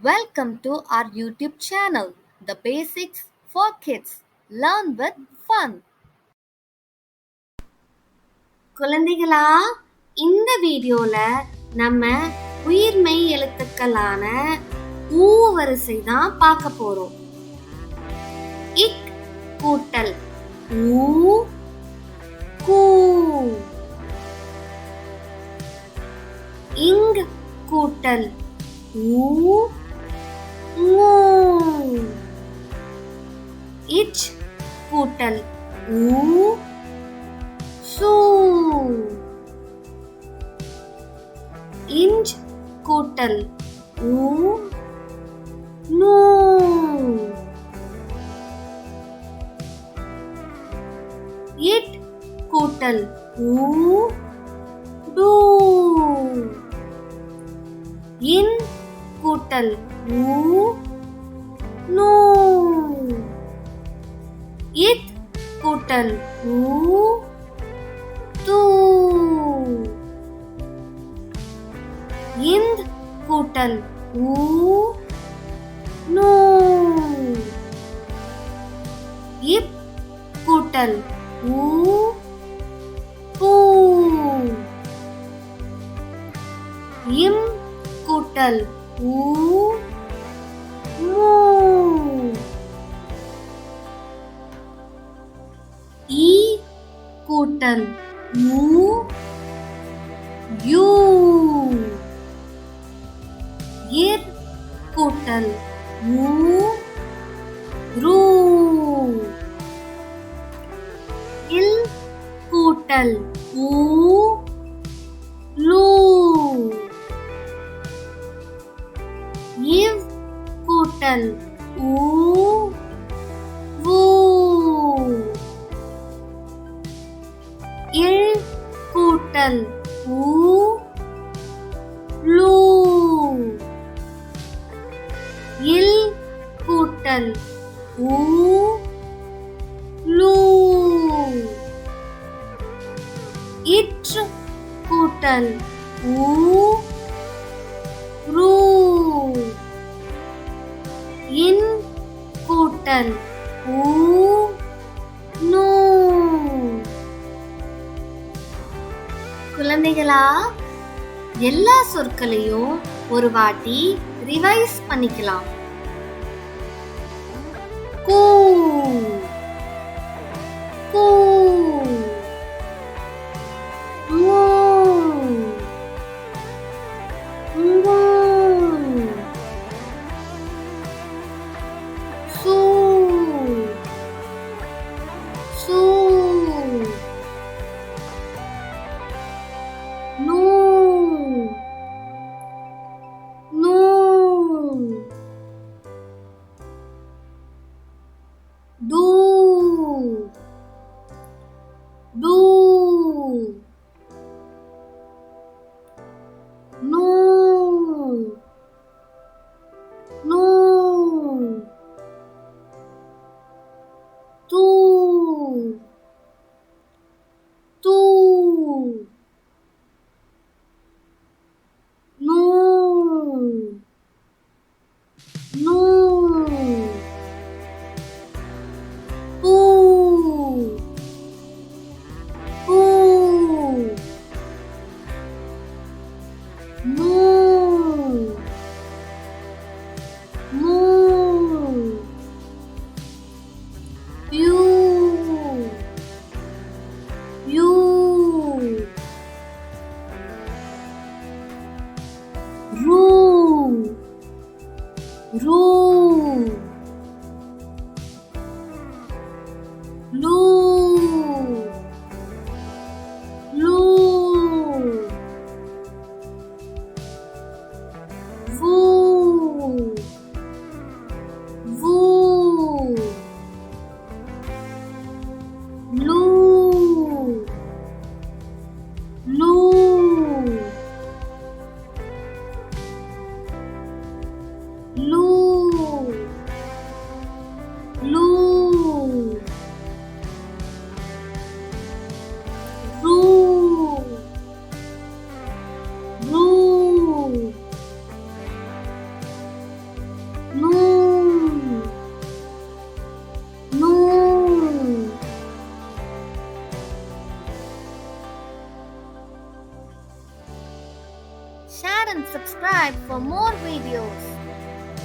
Welcome to our YouTube channel, The Basics for Kids. Learn with fun. குழந்தைகளா, இந்த வீடியோல நம்ம உயிர்மெய் எழுத்துக்களான ஊ வரிசை தான் பார்க்க போறோம். இக் கூட்டல் ஊ கூ. இங் கூட்டல் ஊ ஊ. இச் கூட்டல் ஊ சூ. இஞ்ச் கூட்டல் ஊ நூ. இட் கூட்டல் ஊ டூ. இன் கூட்டல் ஊ நூ. இத் கூட்டல் ஊ தூ. இந்த் கூட்டல் ஊ நூ. இப் கூட்டல் ஊ பூ. இம் கூட்டல் ஊ மூ. ஈ கூட்டல் ஊ யூ. இர் கூட்டல் ஊ ரூ. இல் கூட்டல் ஊ லூ. இவ் கூட்டல் ஊ வூ. இல் கூட்டல் ஊ லூ. இல் கூட்டல் ஊ லூ. இற்று கூட்டல் ஊ ரூ. இன் கூட்டல் ஊ நூ. குழந்தைகளா, எல்லா சொற்களையும் ஒரு வாட்டி ரிவைஸ் பண்ணிக்கலாம். கூ கூ. மூ மூ. சூ சூ. நூ நூ. டூ டூ. நூ நூ. தூ தூ. நூ நூ. பூ பூ. மூ மூ. You you. ரூ ரூ. லூ லூ. வூ வூ. லூ லூ. லூ லூ. ரூ ரூ. No. No. Share and subscribe for more videos.